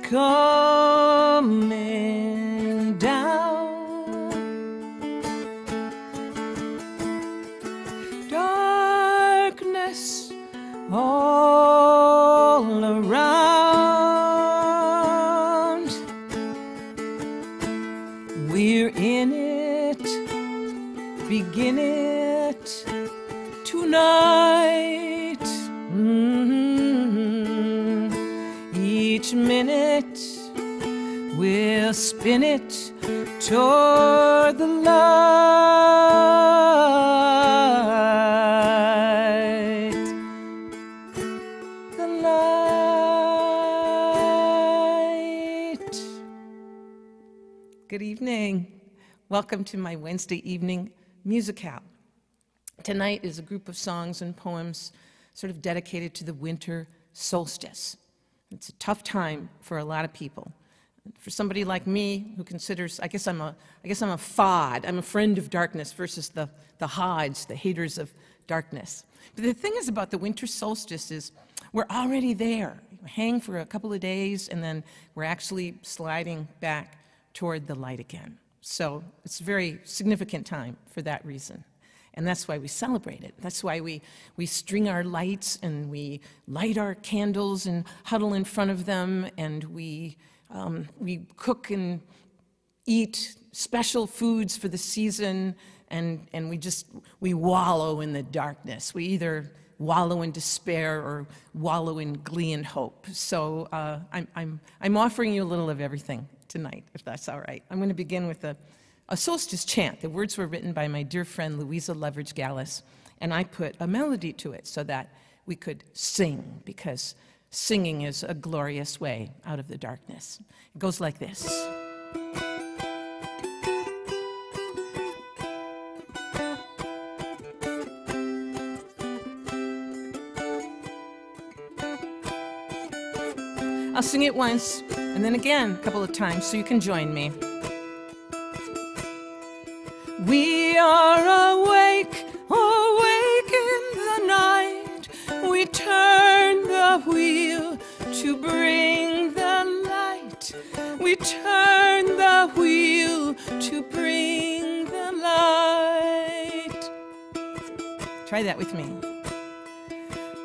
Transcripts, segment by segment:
coming down. Darkness all around. We're in it, begin it tonight. Each minute we'll spin it toward the light. The light. Good evening. Welcome to my Wednesday evening Musicale. Tonight is a group of songs and poems sort of dedicated to the winter solstice. It's a tough time for a lot of people. For somebody like me who considers, I guess I'm a FOD. I'm a friend of darkness versus the HODs, the haters of darkness. But the thing is about the winter solstice is we're already there. We hang for a couple of days and then we're actually sliding back toward the light again. So it's a very significant time for that reason. And that's why we celebrate it. That's why we string our lights and we light our candles and huddle in front of them, and we cook and eat special foods for the season, and we wallow in the darkness. We either wallow in despair or wallow in glee and hope. So I'm offering you a little of everything tonight, if that's all right. I'm going to begin with a Solstice Chant. The words were written by my dear friend Louisa Leverage Gallis, and I put a melody to it so that we could sing, because singing is a glorious way out of the darkness. It goes like this. I'll sing it once, and then again a couple of times so you can join me. We are awake, awake in the night. We turn the wheel to bring the light. We turn the wheel to bring the light. Try that with me.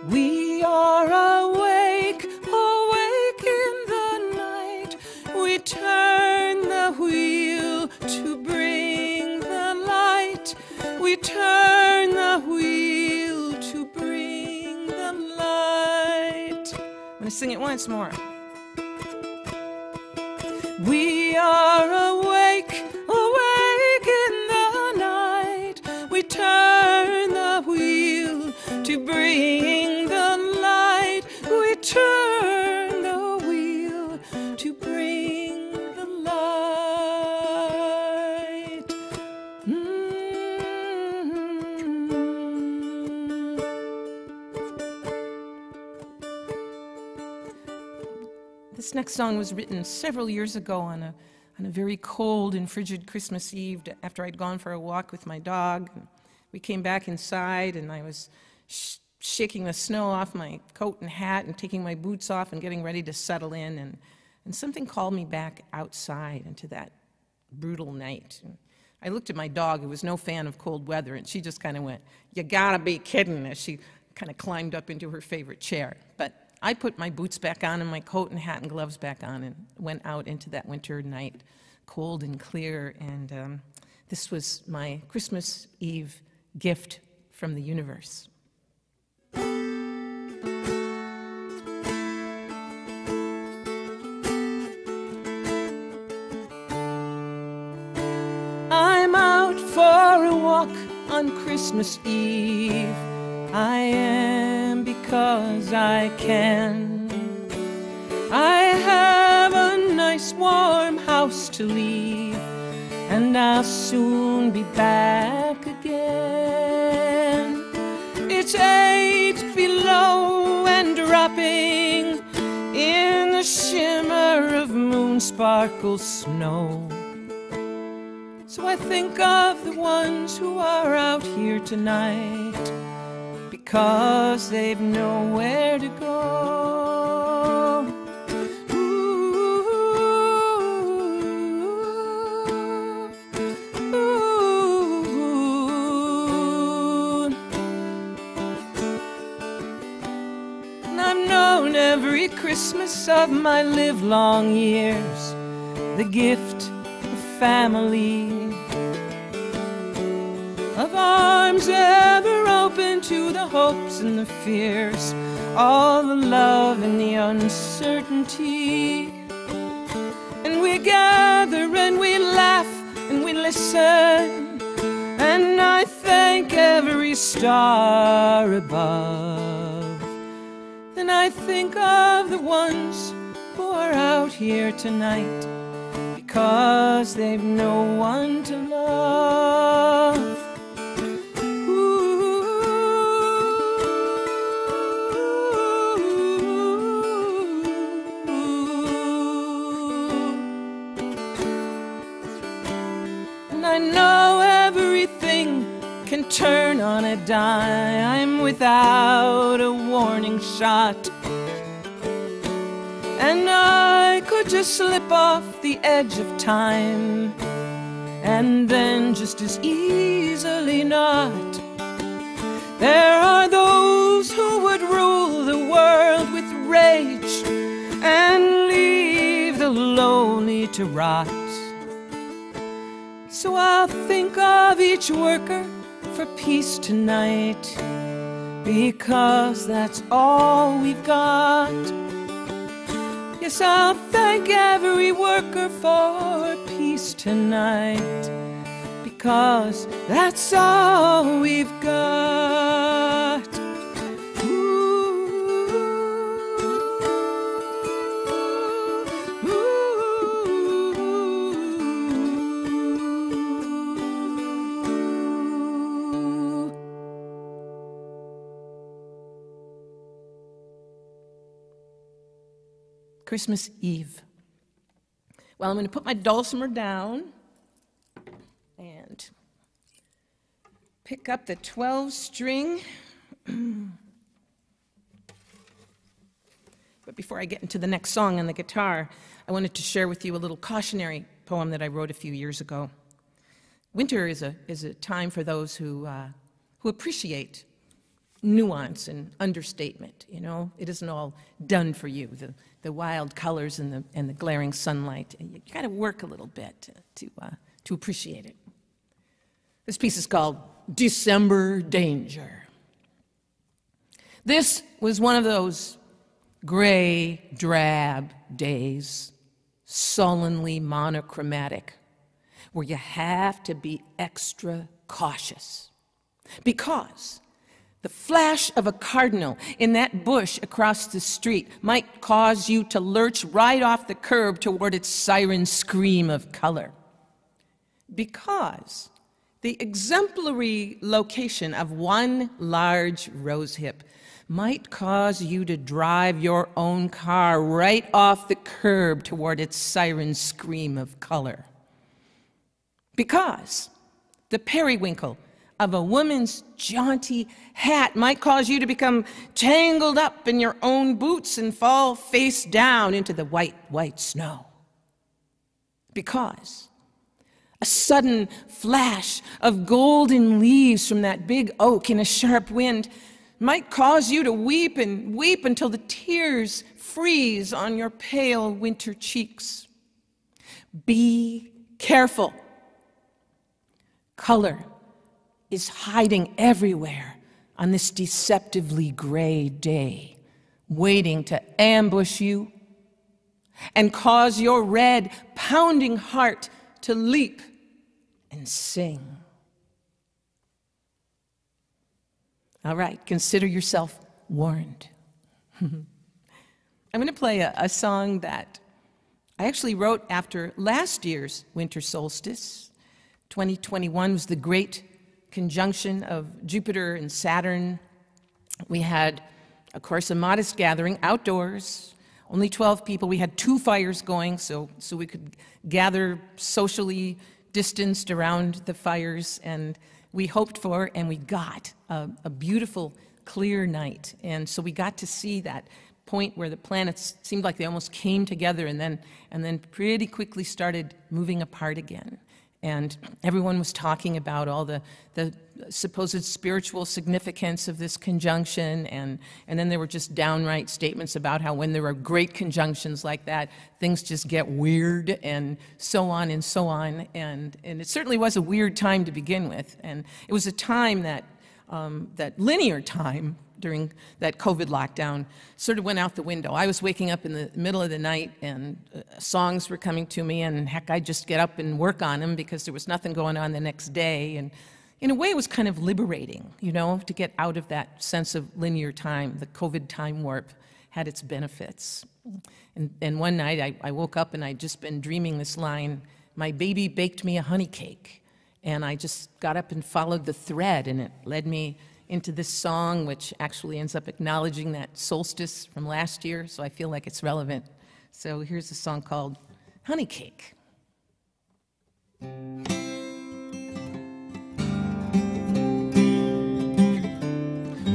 We are awake, awake in the night. We turn the wheel to bring the light. We turn the wheel to bring the light. I'm going to sing it once more. We are awake, awake in the night. We turn the wheel to bring the light. We turn the wheel to bring the light. This next song was written several years ago on a very cold and frigid Christmas Eve after I'd gone for a walk with my dog. We came back inside and I was shaking the snow off my coat and hat and taking my boots off and getting ready to settle in, and something called me back outside into that brutal night. And I looked at my dog, who was no fan of cold weather, and she just kind of went, "You gotta be kidding," as she kind of climbed up into her favorite chair. But I put my boots back on and my coat and hat and gloves back on and went out into that winter night, cold and clear, and this was my Christmas Eve gift from the universe. I'm out for a walk on Christmas Eve. I am because I can. I have a nice warm house to leave, and I'll soon be back again. It's 8 below and dropping in the shimmer of moon sparkle snow. So I think of the ones who are out here tonight, because they've nowhere to go. Ooh. Christmas of my livelong years, the gift of family, of arms ever open to the hopes and the fears, all the love and the uncertainty. And we gather and we laugh and we listen, and I thank every star above. Then I think of the ones who are out here tonight, because they've no one to love. And I know everything can turn on a dime without a warning shot, and I could just slip off the edge of time, and then just as easily not. There are those who would rule the world with rage and leave the lonely to rot. So I'll think of each worker for peace tonight, because that's all we've got. Yes, I'll thank every worker for peace tonight, because that's all we've got. Christmas Eve. Well, I'm going to put my dulcimer down and pick up the 12-string. But before I get into the next song on the guitar, I wanted to share with you a little cautionary poem that I wrote a few years ago. Winter is a time for those who appreciate nuance and understatement. You know, it isn't all done for you. The wild colors and the glaring sunlight. You got to work a little bit to appreciate it. This piece is called December Danger. This was one of those gray, drab days, sullenly monochromatic, where you have to be extra cautious, because the flash of a cardinal in that bush across the street might cause you to lurch right off the curb toward its siren scream of color. Because the exemplary location of one large rosehip might cause you to drive your own car right off the curb toward its siren scream of color. Because the periwinkle of a woman's jaunty hat might cause you to become tangled up in your own boots and fall face down into the white, white snow. Because a sudden flash of golden leaves from that big oak in a sharp wind might cause you to weep and weep until the tears freeze on your pale winter cheeks. Be careful. Color is hiding everywhere on this deceptively gray day, waiting to ambush you and cause your red, pounding heart to leap and sing. All right, consider yourself warned. I'm going to play a song that I actually wrote after last year's winter solstice. 2021 was the great conjunction of Jupiter and Saturn. We had, of course, a modest gathering outdoors, only 12 people. We had 2 fires going, so we could gather socially distanced around the fires, and we hoped for and we got a beautiful, clear night. And so we got to see that point where the planets seemed like they almost came together and then pretty quickly started moving apart again. And everyone was talking about all the supposed spiritual significance of this conjunction, and then there were just downright statements about how when there are great conjunctions like that, things just get weird, and so on and so on. And it certainly was a weird time to begin with. And it was a time that, that linear time during that COVID lockdown sort of went out the window. I was waking up in the middle of the night, and songs were coming to me, and heck, I'd just get up and work on them because there was nothing going on the next day. And in a way, it was kind of liberating, you know, to get out of that sense of linear time. The COVID time warp had its benefits. And one night, I woke up and I'd just been dreaming this line, "My baby baked me a honey cake." And I just got up and followed the thread, and it led me into this song, which actually ends up acknowledging that solstice from last year, so I feel like it's relevant. So here's a song called Honey Cake.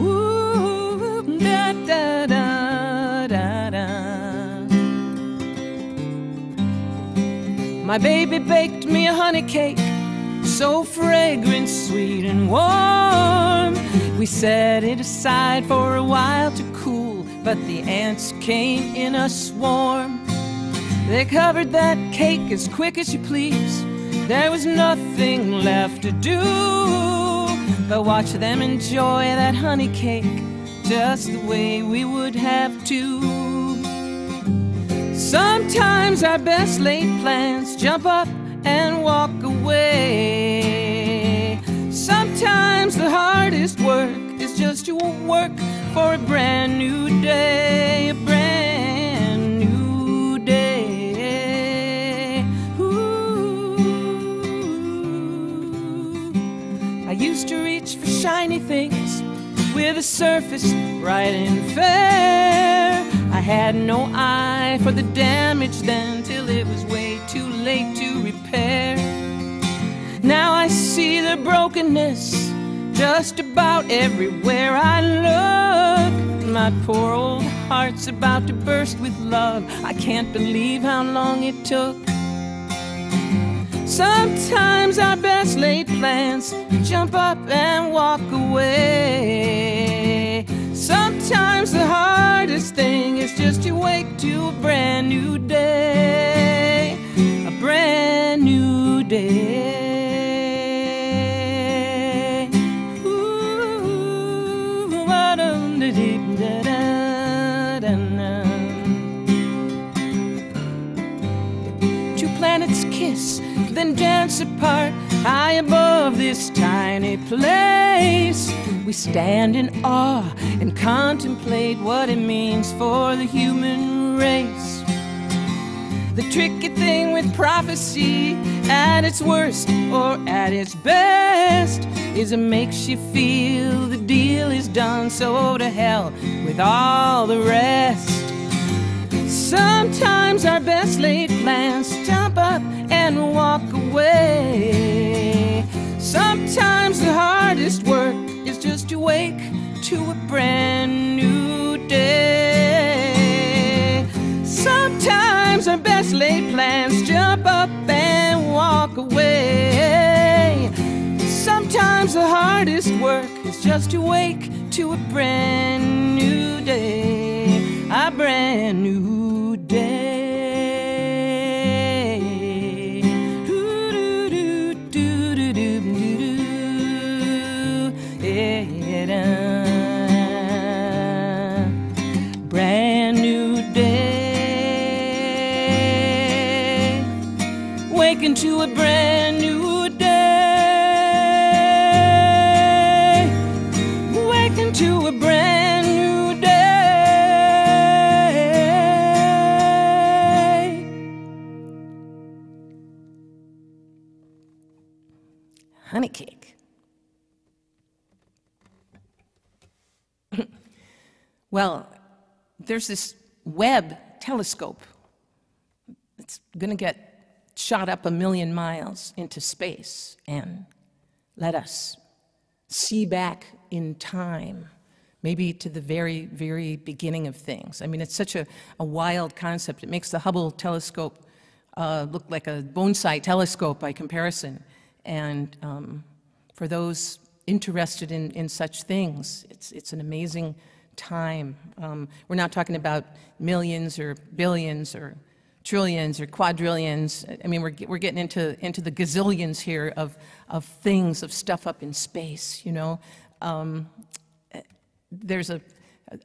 Ooh, da, da, da, da, da. My baby baked me a honey cake, so fragrant, sweet, and warm. We set it aside for a while to cool, but the ants came in a swarm. They covered that cake as quick as you please. There was nothing left to do but watch them enjoy that honey cake just the way we would have to. Sometimes our best laid plans jump up and walk away. Sometimes the hardest work is just to work for a brand new day, a brand new day. Ooh. I used to reach for shiny things with a surface bright and fair. I had no eye for the damage then till it was way too late to repair. Now I see the brokenness just about everywhere I look. My poor old heart's about to burst with love. I can't believe how long it took. Sometimes our best laid plans jump up and walk away. Sometimes the hardest thing is just to wake to a brand new day, a brand new day. Two planets kiss, then dance apart, high above this tiny place. We stand in awe and contemplate what it means for the human race. The tricky thing with prophecy, at its worst or at its best, is it makes you feel the deal is done, so to hell with all the rest. Sometimes our best laid plans jump up and walk away. Sometimes the hardest work is just to wake to a brand new day. Sometimes our best laid plans jump up and walk away. Sometimes the hardest work is just to wake to a brand new day, a brand new day. Brand new day, waking to a brand new day, waking to a brand new day. Honey cake. Well, there's this Webb telescope. It's going to get shot up 1,000,000 miles into space and let us see back in time, maybe to the very, very beginning of things. I mean, it's such a wild concept. It makes the Hubble telescope looked like a bonsai telescope by comparison. And for those interested in such things, it's an amazing time. We're not talking about millions or billions or trillions or quadrillions. I mean, we're getting into the gazillions here of things, of stuff up in space, you know. There's a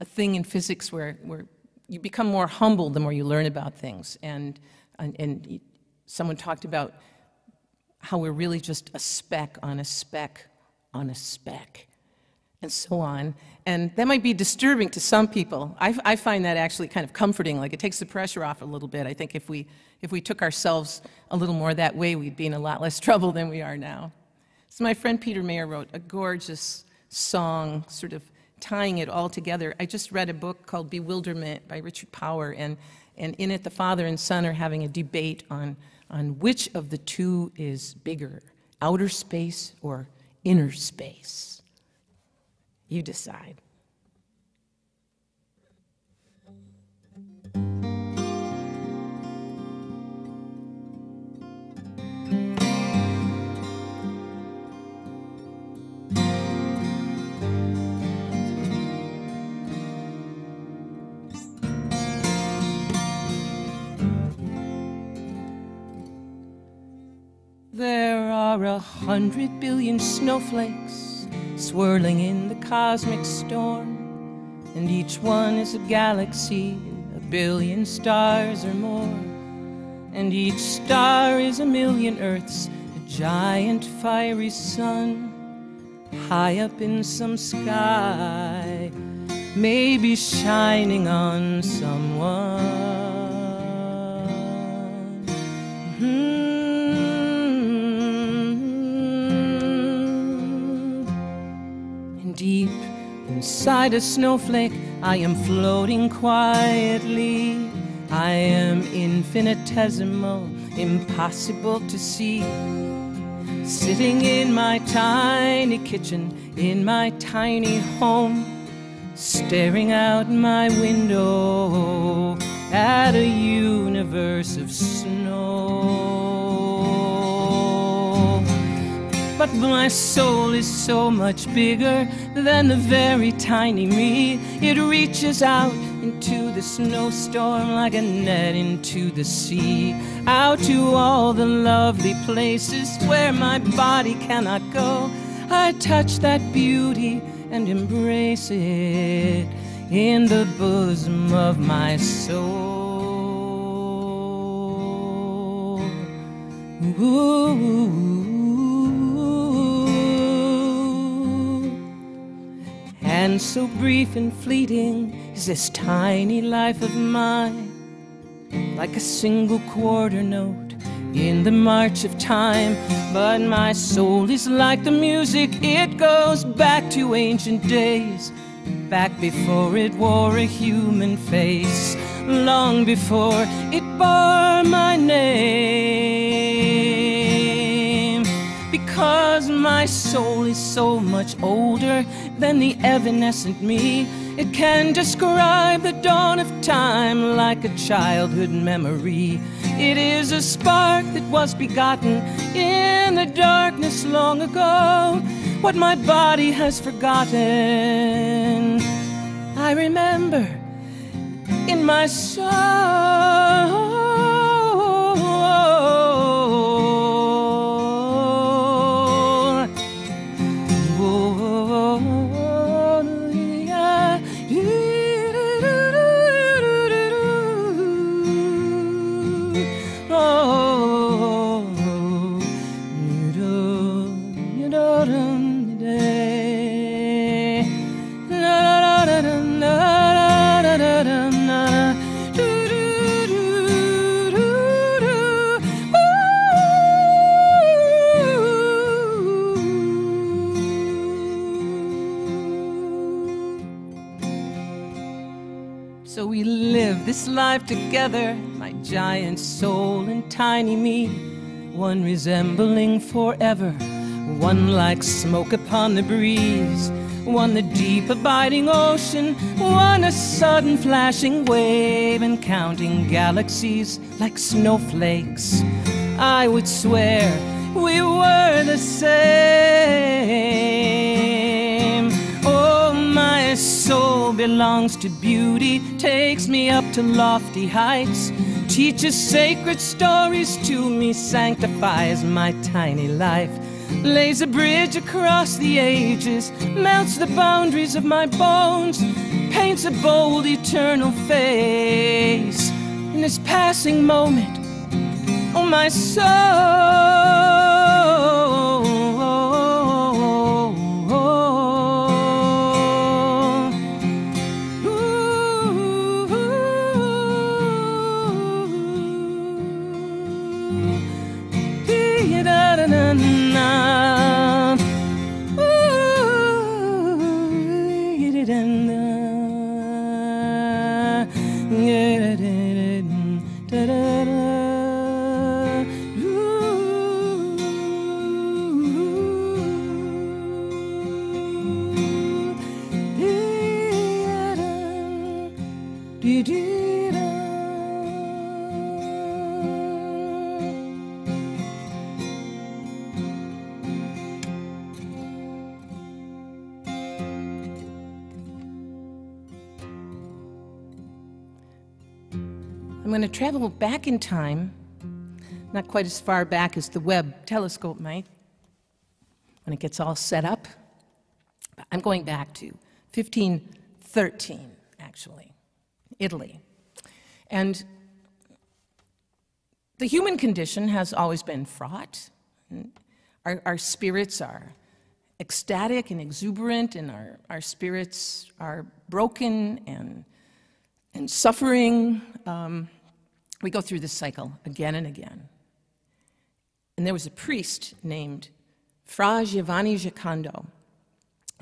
thing in physics where you become more humble the more you learn about things. And someone talked about how we're really just a speck on a speck on a speck, and so on. And that might be disturbing to some people. I find that actually kind of comforting, like it takes the pressure off a little bit. I think if we took ourselves a little more that way, we'd be in a lot less trouble than we are now. So my friend Peter Mayer wrote a gorgeous song, sort of tying it all together. I just read a book called Bewilderment by Richard Power, and in it the father and son are having a debate on which of the two is bigger, outer space or inner space. You decide. There are 100 billion snowflakes swirling in the cosmic storm, and each one is a galaxy, 1 billion stars or more, and each star is 1,000,000 Earths, a giant fiery sun, high up in some sky, maybe shining on someone. Deep inside a snowflake, I am floating quietly. I am infinitesimal, impossible to see. Sitting in my tiny kitchen, in my tiny home, staring out my window at a universe of snow. But my soul is so much bigger than the very tiny me. It reaches out into the snowstorm like a net into the sea, out to all the lovely places where my body cannot go. I touch that beauty and embrace it in the bosom of my soul. Ooh. And so brief and fleeting is this tiny life of mine, like a single quarter note in the march of time. But my soul is like the music, it goes back to ancient days, back before it wore a human face, long before it bore my name. Because my soul is so much older than the evanescent me, it can describe the dawn of time like a childhood memory. It is a spark that was begotten in the darkness long ago. What my body has forgotten, I remember in my soul. So we live this life together, my giant soul and tiny me, one resembling forever, one like smoke upon the breeze, one the deep abiding ocean, one a sudden flashing wave, and counting galaxies like snowflakes, I would swear we were the same. Oh, my soul belongs to beauty, takes me up to lofty heights, teaches sacred stories to me, sanctifies my tiny life, lays a bridge across the ages, melts the boundaries of my bones, paints a bold eternal face in this passing moment. Oh, my soul. I'm going to travel back in time, not quite as far back as the Webb telescope might, when it gets all set up. I'm going back to 1513, actually, Italy. And the human condition has always been fraught. Our spirits are ecstatic and exuberant, and our spirits are broken and suffering. We go through this cycle again and again. And there was a priest named Fra Giovanni Giocondo,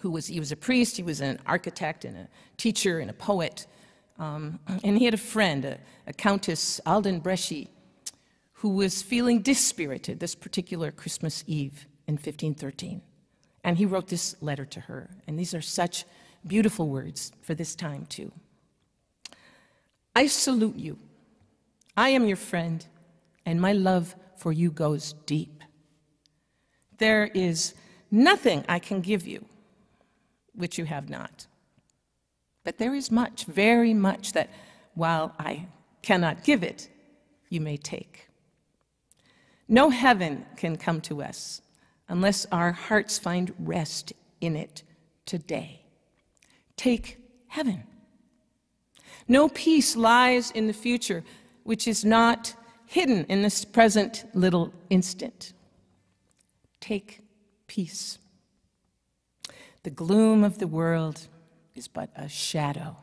he was a priest, he was an architect and a teacher and a poet. And he had a friend, a Countess Alden Bresci, who was feeling dispirited this particular Christmas Eve in 1513. And he wrote this letter to her. And these are such beautiful words for this time, too. I salute you. I am your friend, and my love for you goes deep. There is nothing I can give you which you have not. But there is much, very much, that while I cannot give it, you may take. No heaven can come to us unless our hearts find rest in it today. Take heaven. No peace lies in the future which is not hidden in this present little instant. Take peace. The gloom of the world is but a shadow.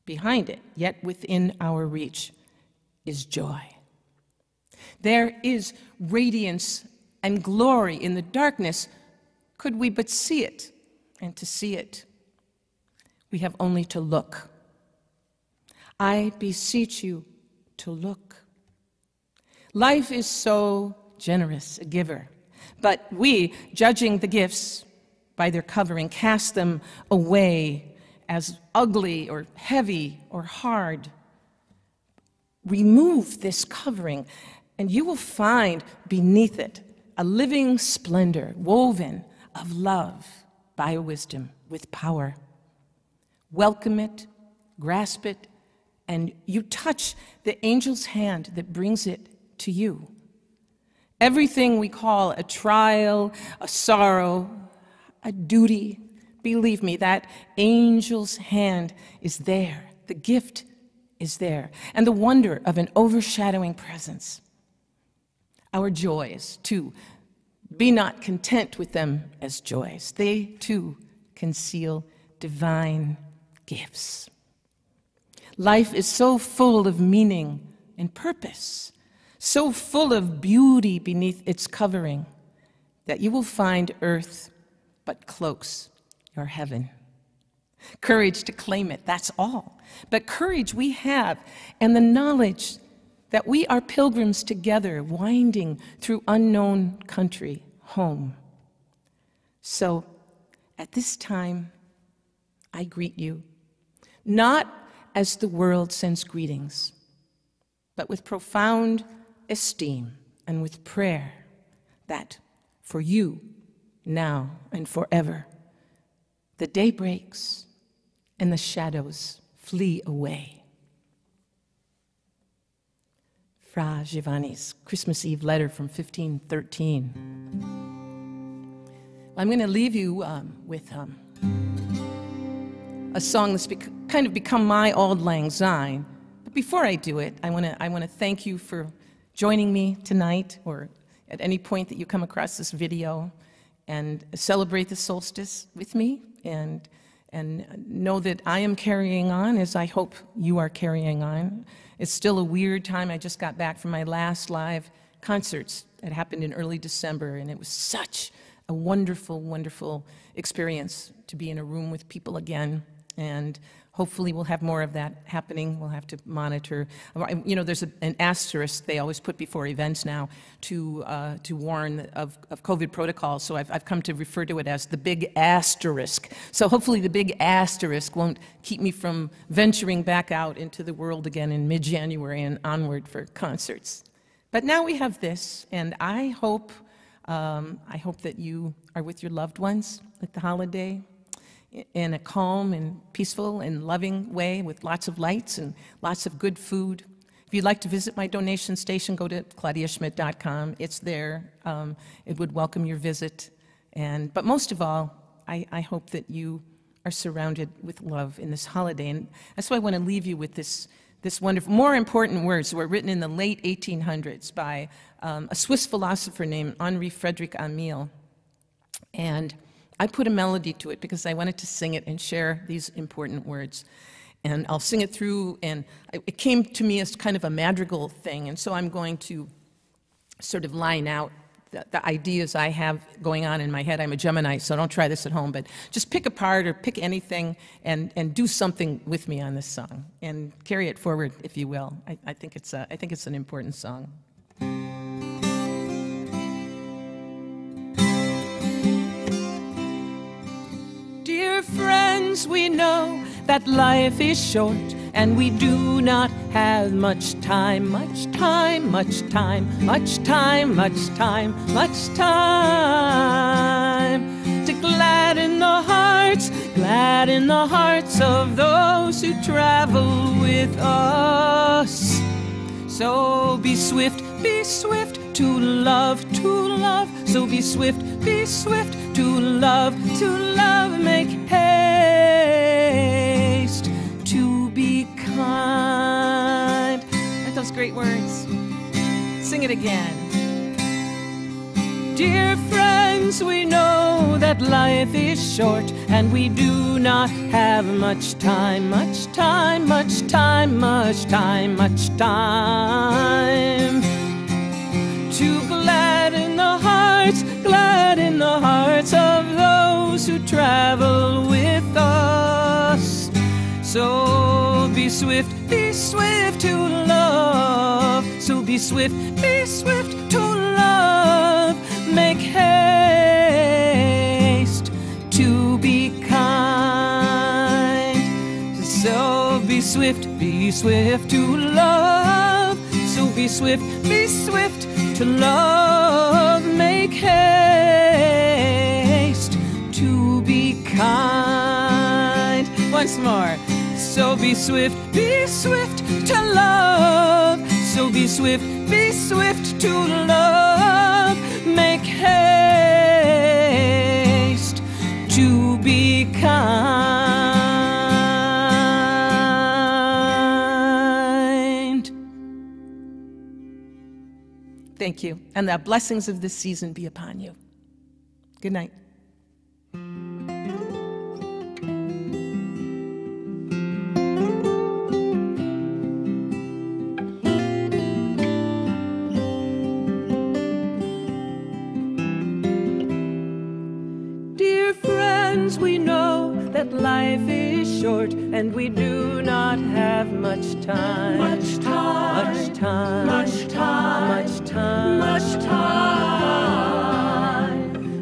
Behind it, yet within our reach, is joy. There is radiance and glory in the darkness, could we but see it. And to see it, we have only to look. I beseech you to look. Life is so generous a giver, but we, judging the gifts by their covering, cast them away as ugly or heavy or hard. Remove this covering, and you will find beneath it a living splendor woven of love by wisdom with power. Welcome it, grasp it, and you touch the angel's hand that brings it to you. Everything we call a trial, a sorrow, a duty, believe me, that angel's hand is there. The gift is there, and the wonder of an overshadowing presence. Our joys, too, be not content with them as joys. They, too, conceal divine gifts. Life is so full of meaning and purpose, so full of beauty beneath its covering, that you will find earth but cloaks your heaven. Courage to claim it, that's all. But courage we have, and the knowledge that we are pilgrims together, winding through unknown country home. So, At this time, I greet you, not as the world sends greetings, but with profound esteem and with prayer that for you, now and forever, the day breaks and the shadows flee away. Fra Giovanni's Christmas Eve letter from 1513. I'm going to leave you with a song that's kind of become my auld lang syne. But before I do it, I want to thank you for joining me tonight, or at any point that you come across this video, and celebrate the solstice with me, and know that I am carrying on as I hope you are carrying on. It's still a weird time. I just got back from my last live concerts that happened in early December, and it was such a wonderful, wonderful experience to be in a room with people again. And hopefully we'll have more of that happening. We'll have to monitor. You know, there's an asterisk they always put before events now to warn of COVID protocols. So I've come to refer to it as the big asterisk. So hopefully the big asterisk won't keep me from venturing back out into the world again in mid-January and onward for concerts. But now we have this, and I hope that you are with your loved ones at the holiday, in a calm and peaceful and loving way with lots of lights and lots of good food. If you'd like to visit my donation station, go to claudiaschmidt.com. It's there. It would welcome your visit. But most of all, I hope that you are surrounded with love in this holiday. And that's why I want to leave you with this wonderful, more important words that were written in the late 1800s by a Swiss philosopher named Henri Frederick Amiel. And I put a melody to it because I wanted to sing it and share these important words. And I'll sing it through, and it came to me as kind of a madrigal thing, and so I'm going to sort of line out the ideas I have going on in my head. I'm a Gemini, so don't try this at home, but just pick a part or pick anything and do something with me on this song, and carry it forward, if you will. I think it's an important song. Dear friends, we know that life is short, and we do not have much time, much time, much time, much time, much time, much time to gladden the hearts of those who travel with us. So be swift to love, so be swift to love, make haste to be kind. Aren't those great words? Sing it again. Dear friends, we know that life is short, and we do not have much time, much time, much time, much time, much time to gladden the hearts of those who travel with us. So be swift to love, so be swift to love, make haste to be kind. So be swift to love, so be swift to love, make haste to be kind. Once more. So be swift to love, so be swift to love, make haste to be kind. Thank you, and the blessings of this season be upon you. Good night. We know that life is short, and we do not have much time. Much time, much time, much time, much time, much time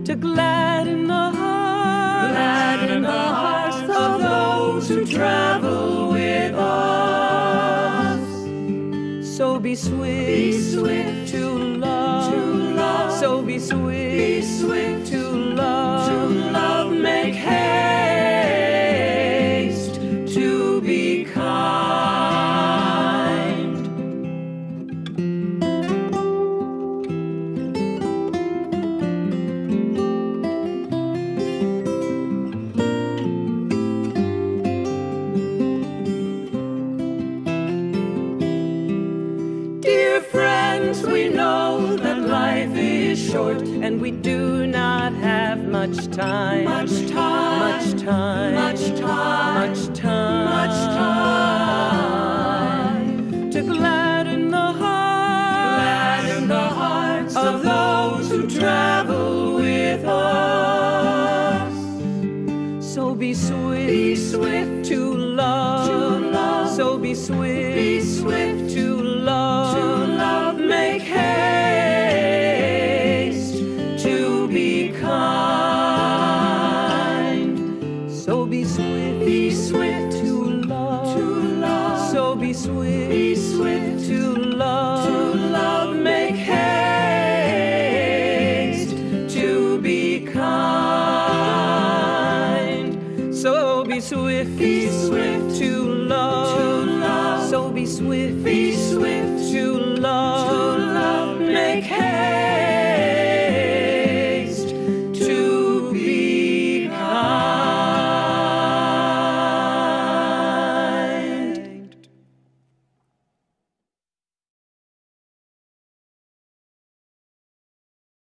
to gladden the heart swift to love, so be swift to love, make haste to be kind. Dear friends, we know that life is short and we do not have much time. Much time. Much time. Much time. Much time. Much time. To gladden the hearts of those who travel with us. So be swift to love. So be swift to love, make haste to be kind. So be swift to love, so be swift to love, make haste to be kind. So be swift to love, so be swift to love,